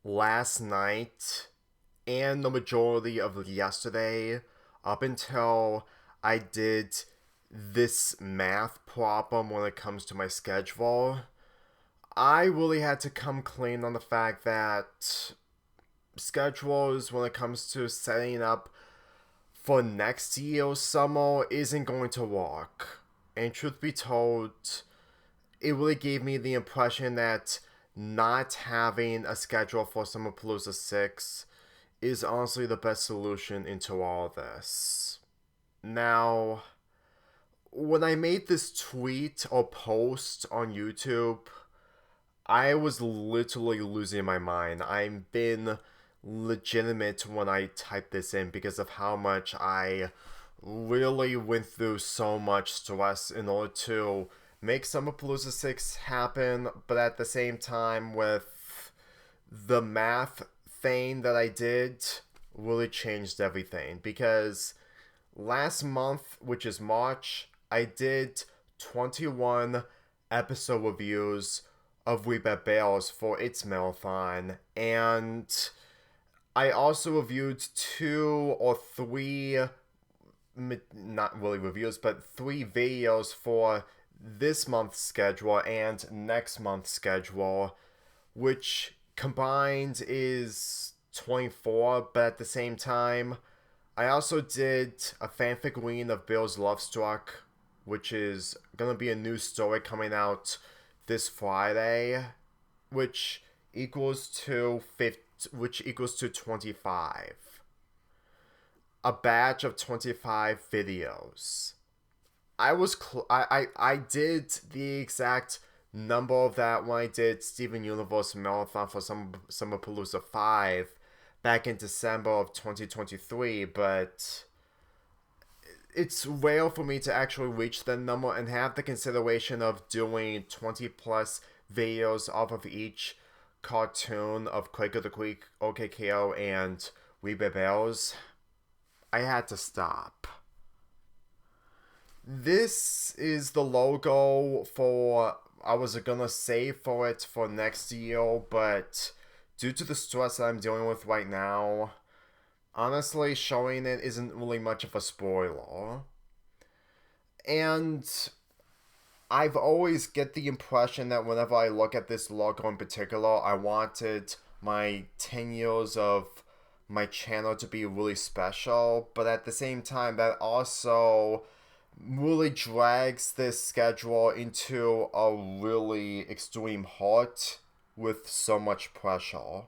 last night and the majority of yesterday up until I did this math problem when it comes to my schedule. I really had to come clean on the fact that schedules when it comes to setting up for next year's summer isn't going to work. And truth be told, it really gave me the impression that not having a schedule for Summer Palooza 6 is honestly the best solution into all this. Now, when I made this tweet or post on YouTube, I was literally losing my mind. I've been legitimate when I typed this in because of how much I really went through so much stress in order to make Summer Palooza 6 happen, but at the same time, with the math thing that I did, really changed everything. Because last month, which is March, I did 21 episode reviews of We Bet Bales for its marathon, and I also reviewed two or three, not really reviews, but three videos for this month's schedule and next month's schedule, which combined is 24, but at the same time, I also did a fanfic reading of Bill's Love Struck, which is gonna be a new story coming out this Friday, which equals to 25. A batch of 25 videos. I did the exact number of that when I did Steven Universe Marathon for Summer Palooza 5 back in December of 2023, but it's rare for me to actually reach that number and have the consideration of doing 20 plus videos off of each cartoon of Quaker the Creek, OKKO, and We Bear Bears. I had to stop. This is the logo for, I was gonna save for it for next year, but due to the stress that I'm dealing with right now, honestly, showing it isn't really much of a spoiler. And I've always get the impression that whenever I look at this logo in particular, I wanted my 10 years of my channel to be really special, but at the same time, that also really drags this schedule into a really extreme halt with so much pressure.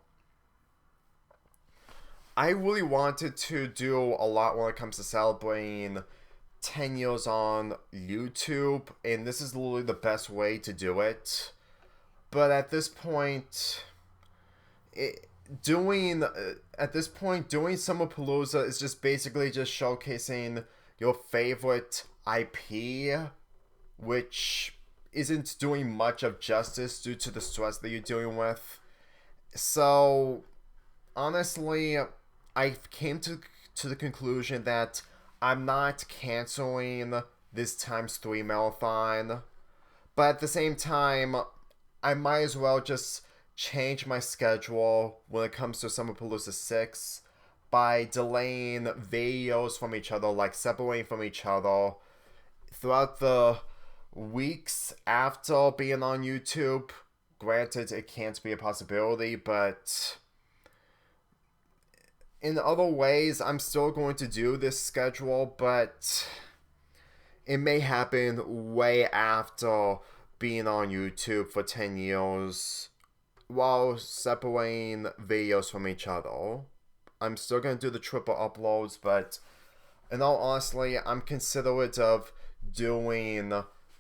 I really wanted to do a lot when it comes to celebrating 10 years on YouTube, and this is literally the best way to do it. But at this point, doing Summer Palooza is just basically just showcasing your favorite IP, which isn't doing much of justice due to the stress that you're dealing with. So, honestly, I came to the conclusion that I'm not canceling this times 3 marathon, but at the same time, I might as well just change my schedule when it comes to Summer Palooza 6 by delaying videos from each other, like separating from each other throughout the weeks after being on YouTube. Granted, it can't be a possibility, but in other ways, I'm still going to do this schedule, but it may happen way after being on YouTube for 10 years while separating videos from each other. I'm still going to do the triple uploads, but in all honesty, I'm considerate of doing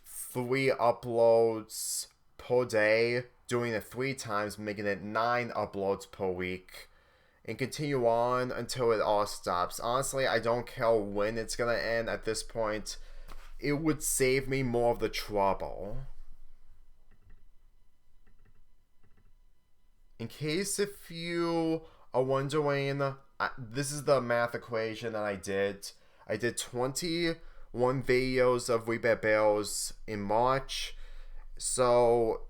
3 uploads per day, doing it 3 times, making it 9 uploads per week, and continue on until it all stops. Honestly, I don't care when it's gonna end at this point. It would save me more of the trouble. In case if you are wondering, this is the math equation that I did. I did 21 videos of We Bet Bales in March. So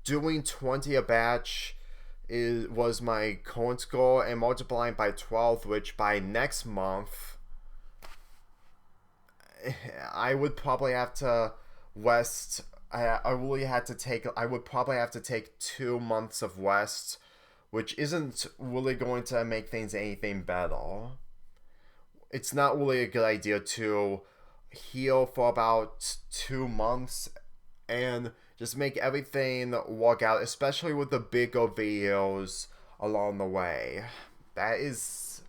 doing 20 a batch was my current goal, and multiplying by 12, which by next month I would probably have to rest. I really had to take. I would probably have to take 2 months of rest, which isn't really going to make things anything better. It's not really a good idea to heal for about 2 months and just make everything work out, especially with the bigger videos along the way. That is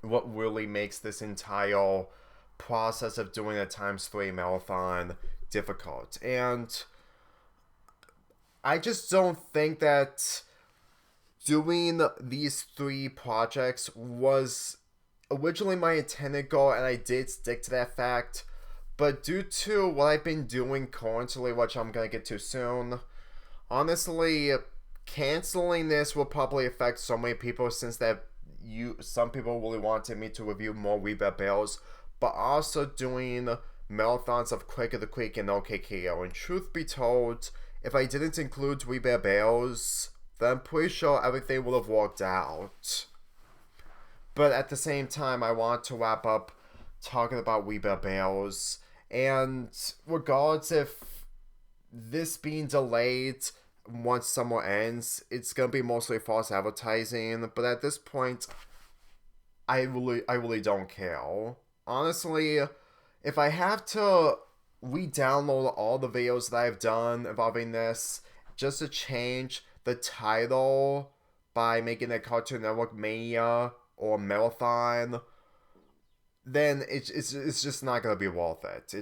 what really makes this entire process of doing a ×3 marathon difficult. And I just don't think that doing these 3 projects was originally my intended goal, and I did stick to that fact. But due to what I've been doing currently, which I'm going to get to soon, honestly, canceling this will probably affect so many people, since that some people really wanted me to review more We Bear Bears, but also doing marathons of Quake of the Creek and OKKO. And truth be told, if I didn't include We Bear Bears, then I'm pretty sure everything would have worked out. But at the same time, I want to wrap up talking about We Bear Bears. And regardless if this being delayed once summer ends, it's going to be mostly false advertising. But at this point, I really don't care. Honestly, if I have to re-download all the videos that I've done involving this just to change the title by making it Cartoon Network Mania or Marathon, then it's just not gonna be worth it.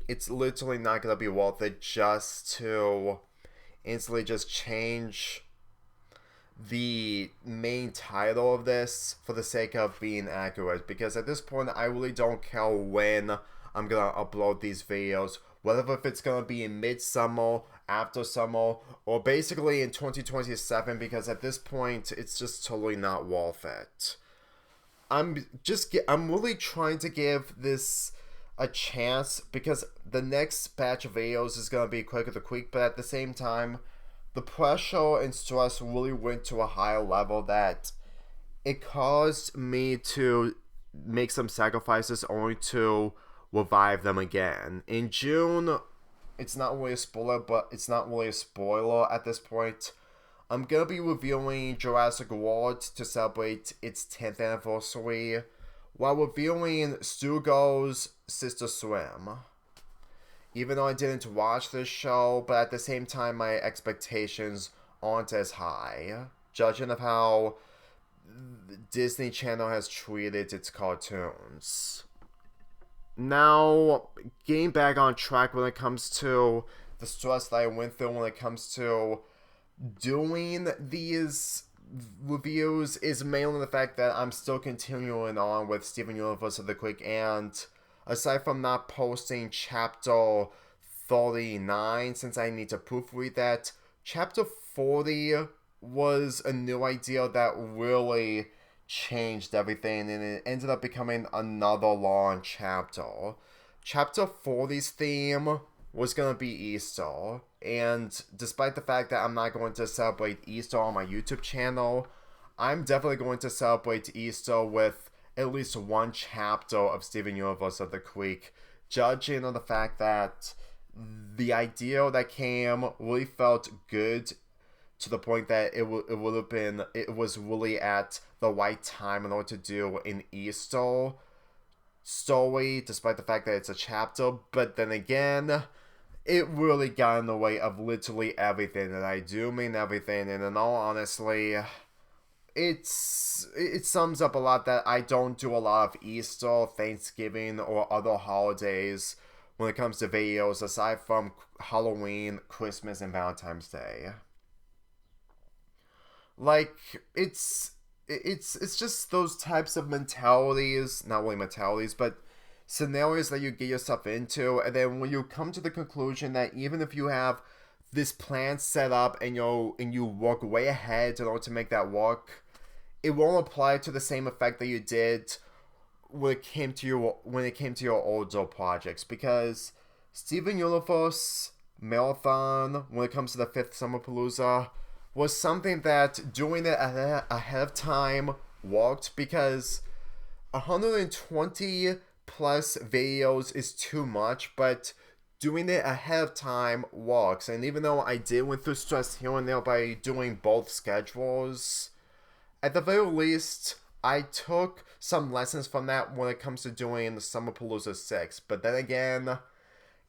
It's literally not gonna be worth it just to instantly just change the main title of this for the sake of being accurate, because at this point I really don't care when I'm gonna upload these videos, whether if it's gonna be in midsummer, after summer, or basically in 2027, because at this point it's just totally not worth it. I'm really trying to give this a chance, because the next batch of videos is gonna be Quick of the Creek, but at the same time, the pressure and stress really went to a higher level that it caused me to make some sacrifices only to revive them again. In June, it's not really a spoiler, but it's not really a spoiler at this point, I'm gonna be reviewing Jurassic World to celebrate its 10th anniversary, while reviewing Stugo's Sister Swim. Even though I didn't watch this show, but at the same time my expectations aren't as high, judging of how Disney Channel has treated its cartoons. Now, getting back on track when it comes to the stress that I went through when it comes to doing these reviews is mainly the fact that I'm still continuing on with Steven Universe of the Quick, and aside from not posting chapter 39 since I need to proofread that, chapter 40 was a new idea that really changed everything, and it ended up becoming another long chapter. Chapter 40's theme was going to be Easter, and despite the fact that I'm not going to celebrate Easter on my YouTube channel, I'm definitely going to celebrate Easter with at least one chapter of Steven Universe of the Creek, judging on the fact that the idea that came really felt good to the point that it was really at the right time in order to do an Easter story, despite the fact that it's a chapter. But then again, it really got in the way of literally everything, and I do mean everything, and in all honesty, it sums up a lot that I don't do a lot of Easter, Thanksgiving, or other holidays when it comes to videos, aside from Halloween, Christmas, and Valentine's Day. Like, it's just those types of mentalities, not really mentalities, but scenarios that you get yourself into, and then when you come to the conclusion that even if you have this plan set up and you work way ahead in order to make that work, it won't apply to the same effect that you did when it came to your older projects, because Steven Universe marathon when it comes to the 5th Summer Palooza was something that doing it ahead of time worked, because 120 plus videos is too much, but doing it ahead of time works. And even though I did went through stress here and there by doing both schedules, at the very least, I took some lessons from that when it comes to doing the Summer Palooza 6. But then again,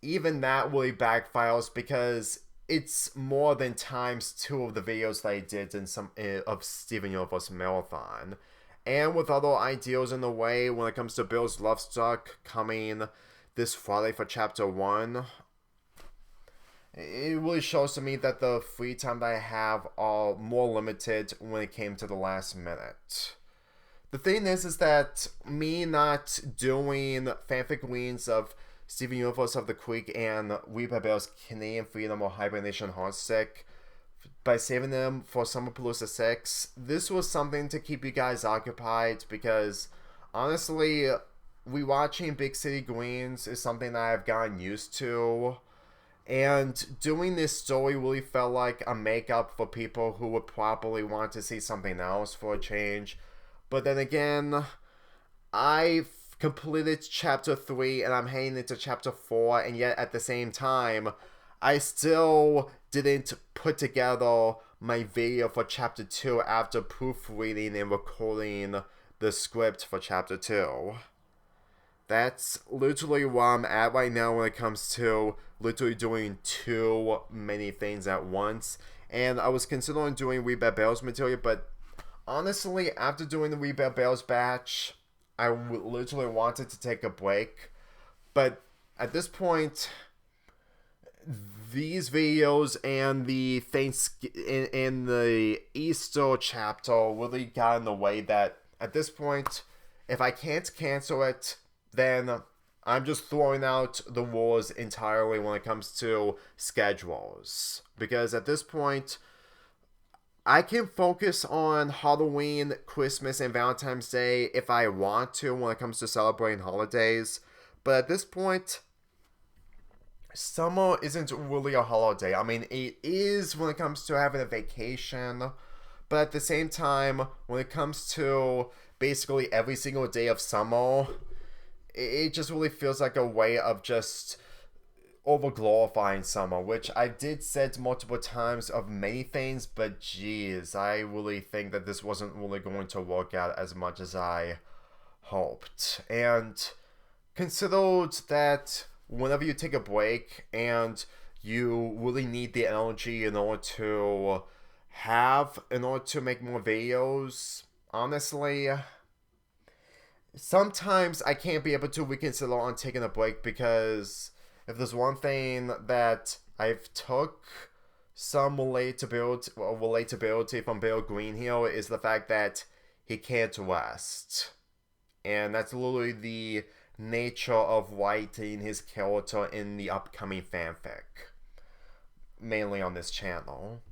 even that really backfires because it's more than times 2 of the videos that I did in some of Steven Universe Marathon. And with other ideals in the way when it comes to Bill's Love Struck coming this Friday for Chapter 1, it really shows to me that the free time that I have are more limited when it came to the last minute. The thing is that me not doing fanfic readings of Steven Universe of the Creek and Read by Bell's Canadian Freedom or Hibernation Heartsick by saving them for Summer Palooza 6, this was something to keep you guys occupied, because honestly, rewatching Big City Greens is something that I've gotten used to, and doing this story really felt like a makeup for people who would probably want to see something else for a change. But then again, I've completed Chapter 3 and I'm heading into Chapter 4, and yet at the same time, I still didn't put together my video for Chapter 2 after proofreading and recording the script for Chapter 2. That's literally where I'm at right now when it comes to literally doing too many things at once. And I was considering doing Read by Bell's material, but honestly, after doing the Read by Bell's batch, I literally wanted to take a break. But at this point, these videos and the in the Easter chapter really got in the way that at this point, if I can't cancel it, then I'm just throwing out the rules entirely when it comes to schedules. Because at this point, I can focus on Halloween, Christmas, and Valentine's Day if I want to when it comes to celebrating holidays. But at this point, summer isn't really a holiday. I mean, it is when it comes to having a vacation. But at the same time, when it comes to basically every single day of summer, it just really feels like a way of just over-glorifying summer, which I did said multiple times of many things, but geez, I really think that this wasn't really going to work out as much as I hoped. And considered that whenever you take a break and you really need the energy in order to make more videos, honestly, sometimes I can't be able to reconsider on taking a break, because if there's one thing that I've took some relatability from Bill Green here, is the fact that he can't rest. And that's literally the nature of writing his character in the upcoming fanfic, mainly on this channel.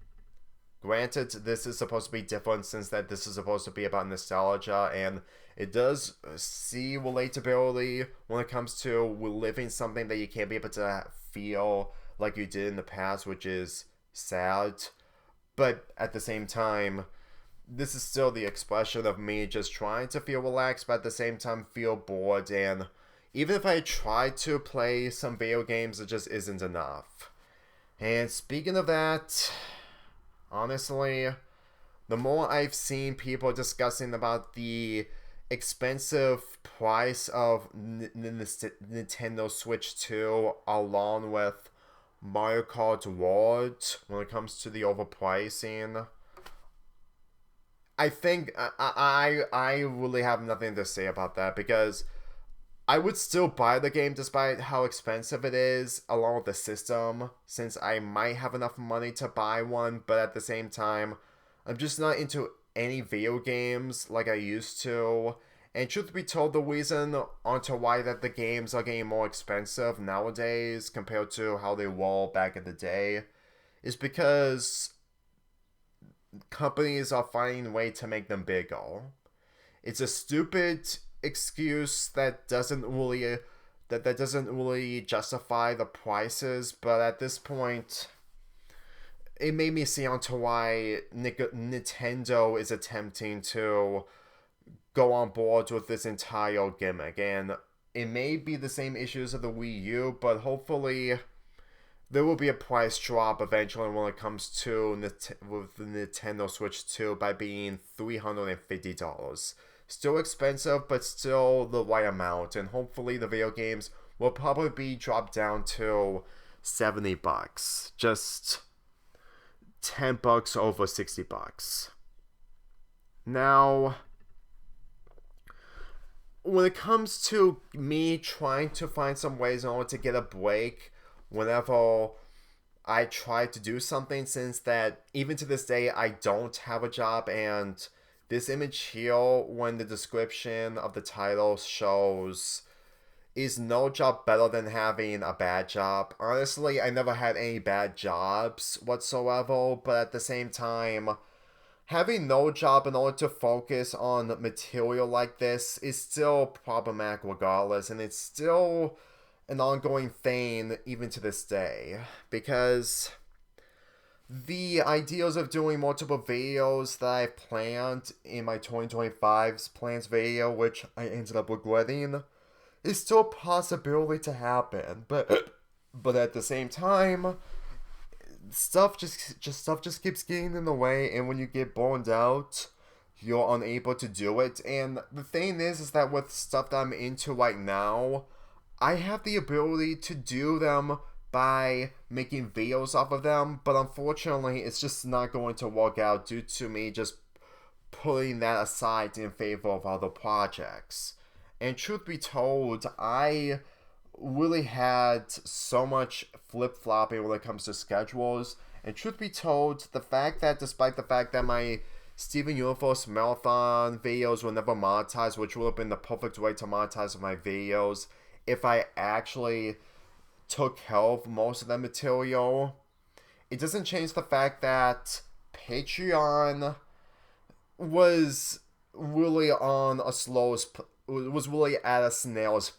Granted, this is supposed to be different since that this is supposed to be about nostalgia, and it does see relatability when it comes to reliving something that you can't be able to feel like you did in the past, which is sad. But at the same time, this is still the expression of me just trying to feel relaxed, but at the same time feel bored. And even if I try to play some video games, it just isn't enough. And speaking of that, honestly, the more I've seen people discussing about the expensive price of Nintendo Switch 2 along with Mario Kart World when it comes to the overpricing, I think I really have nothing to say about that, because I would still buy the game despite how expensive it is along with the system, since I might have enough money to buy one, but at the same time, I'm just not into any video games like I used to. And truth be told, the reason onto why that the games are getting more expensive nowadays compared to how they were back in the day is because companies are finding a way to make them bigger. It's a stupid excuse that that doesn't really justify the prices, but at this point, it made me see onto why Nintendo is attempting to go on board with this entire gimmick. And it may be the same issues of the Wii U, but hopefully there will be a price drop eventually when it comes to with the Nintendo Switch 2 by being $350. Still expensive, but still the right amount. And hopefully the video games will probably be dropped down to $70. Just $10 over $60. Now, when it comes to me trying to find some ways in order to get a break whenever I try to do something, since that even to this day I don't have a job, and this image here, when the description of the title shows is no job better than having a bad job. Honestly, I never had any bad jobs whatsoever, but at the same time, having no job in order to focus on material like this is still problematic regardless, and it's still an ongoing thing even to this day, because the ideas of doing multiple videos that I planned in my 2025's plans video, which I ended up regretting, is still a possibility to happen, but at the same time, stuff just keeps getting in the way, and when you get burned out, you're unable to do it. And the thing is that with stuff that I'm into right now, I have the ability to do them by making videos off of them, but unfortunately it's just not going to work out due to me just putting that aside in favor of other projects. And truth be told, I really had so much flip-flopping when it comes to schedules. And truth be told, the fact that despite the fact that my Steven Universe Marathon videos were never monetized, which would have been the perfect way to monetize my videos if I actually took care of most of the material, it doesn't change the fact that Patreon was really was really at a snail's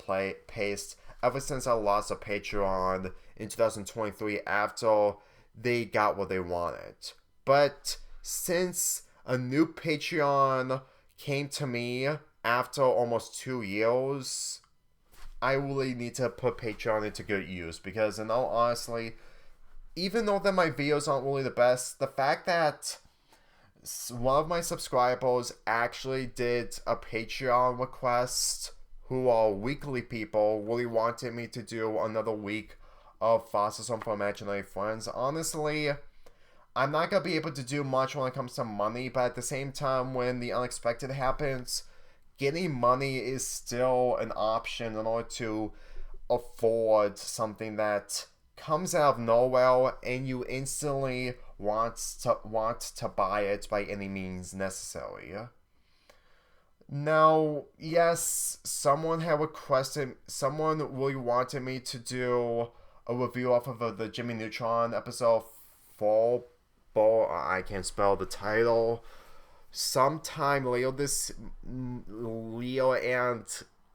pace ever since I lost a Patreon in 2023 after they got what they wanted. But since a new Patreon came to me after almost 2 years, I really need to put Patreon into good use, because in all honesty, even though that my videos aren't really the best, the fact that one of my subscribers actually did a Patreon request, who are weekly people, really wanted me to do another week of Foster's Home for Imaginary Friends. Honestly, I'm not going to be able to do much when it comes to money, but at the same time, when the unexpected happens, getting money is still an option in order to afford something that comes out of nowhere and you instantly want to buy it by any means necessary. Now, yes, someone really wanted me to do a review off of the Jimmy Neutron episode 4, but I can't spell the title. Sometime later and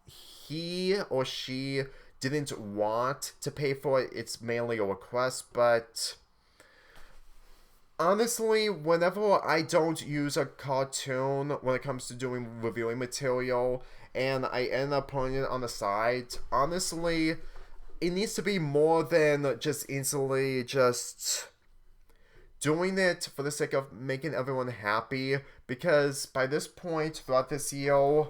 he or she didn't want to pay for it. It's mainly a request, but honestly, whenever I don't use a cartoon when it comes to doing reviewing material and I end up putting it on the side, honestly, it needs to be more than just instantly just doing it for the sake of making everyone happy, because by this point throughout this year,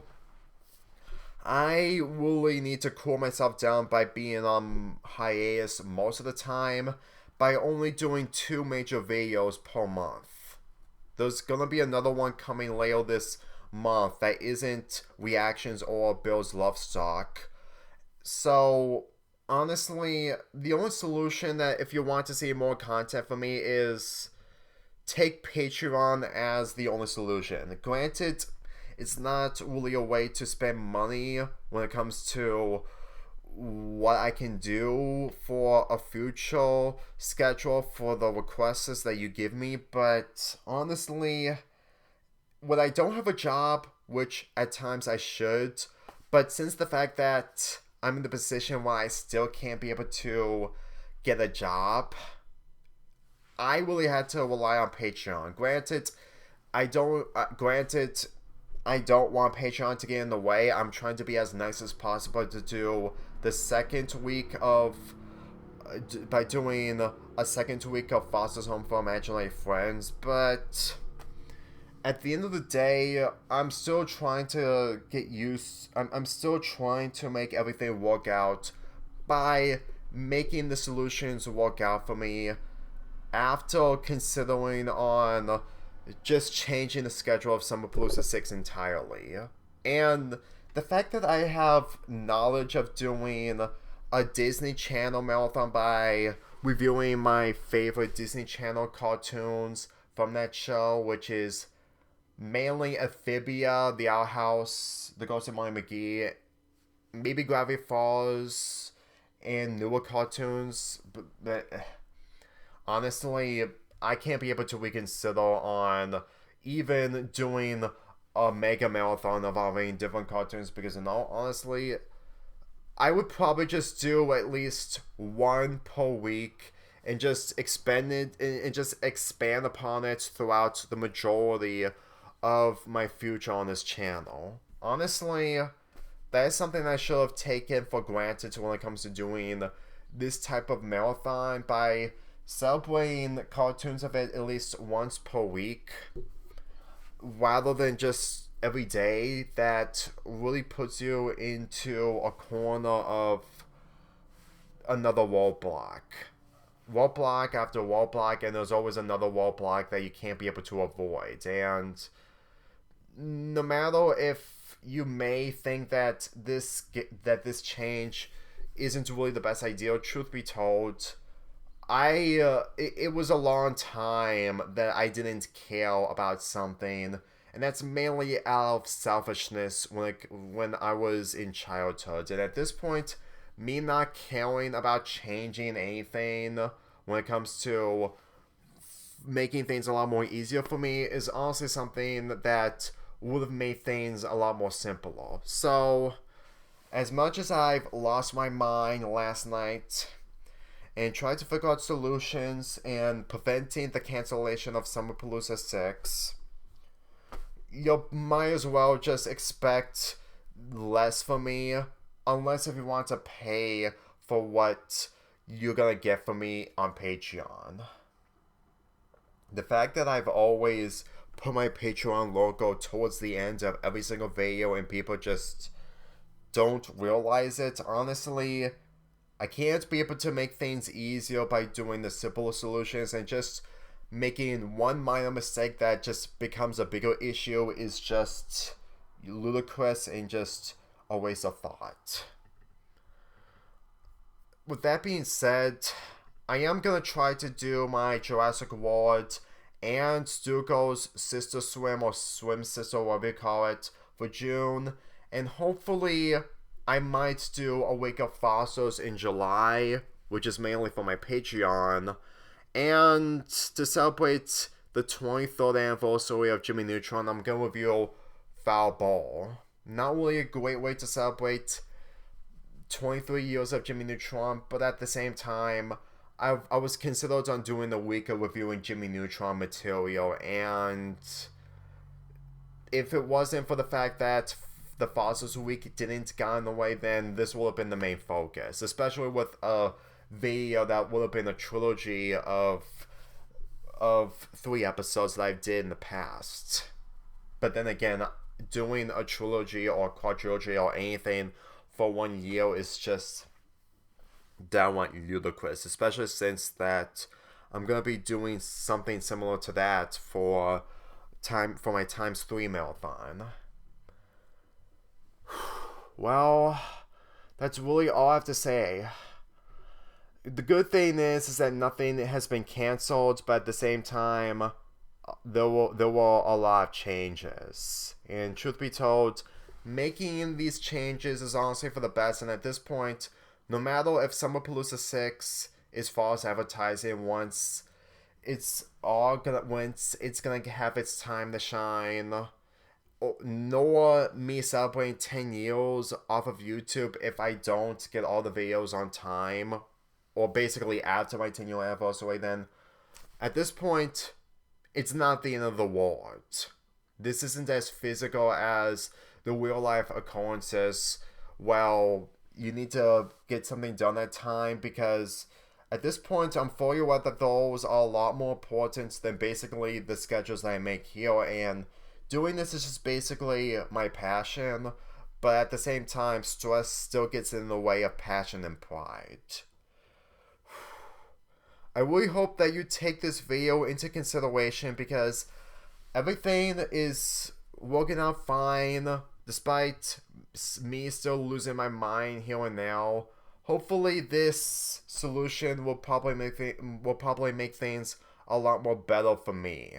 I really need to cool myself down by being on hiatus most of the time by only doing 2 major videos per month. There's gonna be another one coming later this month that isn't reactions or Bill's Love Stock. So honestly, the only solution that if you want to see more content from me is take Patreon as the only solution. Granted, it's not really a way to spend money when it comes to what I can do for a future schedule for the requests that you give me, but honestly, when I don't have a job, which at times I should, but since the fact that I'm in the position where I still can't be able to get a job, I really had to rely on Patreon. Granted, I don't want Patreon to get in the way. I'm trying to be as nice as possible to do the second week of by doing a second week of Foster's Home for Imaginary Friends, but at the end of the day, I'm still trying to get used. I'm still trying to make everything work out by making the solutions work out for me after considering on just changing the schedule of Summer Palooza 6 entirely. And the fact that I have knowledge of doing a Disney Channel marathon by reviewing my favorite Disney Channel cartoons from that show, which is mainly Amphibia, The Owl House, The Ghost of Molly McGee, maybe Gravity Falls, and newer cartoons. But honestly, I can't be able to reconsider on even doing a mega marathon involving different cartoons because, in all honestly, I would probably just do at least one per week and just expand it and just expand upon it throughout the majority of my future on this channel. Honestly, that is something I should have taken for granted when it comes to doing this type of marathon by celebrating cartoons of it at least once per week rather than just every day. That really puts you into a corner of another roadblock after roadblock, and there's always another roadblock that you can't be able to avoid. And no matter if you may think that this change isn't really the best idea, truth be told, it was a long time that I didn't care about something, and that's mainly out of selfishness when I was in childhood. And at this point, me not caring about changing anything when it comes to making things a lot more easier for me is honestly something that would have made things a lot more simpler. So, as much as I've lost my mind last night and tried to figure out solutions and preventing the cancellation of Summer Palooza 6, you might as well just expect less from me, unless if you want to pay for what you're gonna get from me on Patreon. The fact that I've always put my Patreon logo towards the end of every single video and people just don't realize it, honestly, I can't be able to make things easier by doing the simpler solutions, and just making one minor mistake that just becomes a bigger issue is just ludicrous and just a waste of thought. With that being said, I am going to try to do my Jurassic World and Stuco's Sister Swim or Swim Sister, whatever you call it, for June. And hopefully I might do a week of Foster's in July, which is mainly for my Patreon. And to celebrate the 23rd anniversary of Jimmy Neutron, I'm going to review Foul Ball. Not really a great way to celebrate 23 years of Jimmy Neutron, but at the same time, I was considered on doing a week of reviewing Jimmy Neutron material, and if it wasn't for the fact that the Foster's Week didn't get in the way, then this would have been the main focus, especially with a video that would have been a trilogy of 3 episodes that I did in the past. But then again, doing a trilogy or quadrilogy or anything for 1 year is just downright ludicrous, especially since that I'm gonna be doing something similar to that for my times 3 marathon. Well, that's really all I have to say. The good thing is that nothing has been canceled, but at the same time, there were a lot of changes. And truth be told, making these changes is honestly for the best. And at this point, no matter if Summer Palooza 6 is false advertising, once it's gonna have its time to shine, nor me celebrating 10 years off of YouTube if I don't get all the videos on time, or basically after my 10-year anniversary, then at this point, it's not the end of the world. This isn't as physical as the real life occurrences. Well, you need to get something done at time, because at this point, I'm fully aware that those are a lot more important than basically the schedules that I make here, and doing this is just basically my passion, but at the same time, stress still gets in the way of passion and pride. I really hope that you take this video into consideration, because everything is working out fine despite me still losing my mind here and now. Hopefully this solution will probably make things a lot more better for me.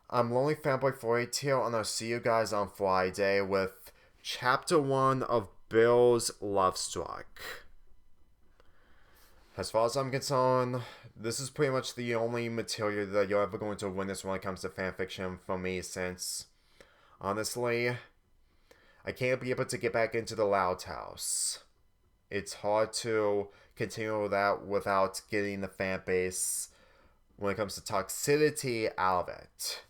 I'm Lonely Fanboy 48 here, and I'll see you guys on Friday with Chapter 1 of Bill's Love Struck. As far as I'm concerned, this is pretty much the only material that you're ever going to witness when it comes to fanfiction for me, since, honestly, I can't be able to get back into the Loud House. It's hard to continue that without getting the fan base, when it comes to toxicity, out of it.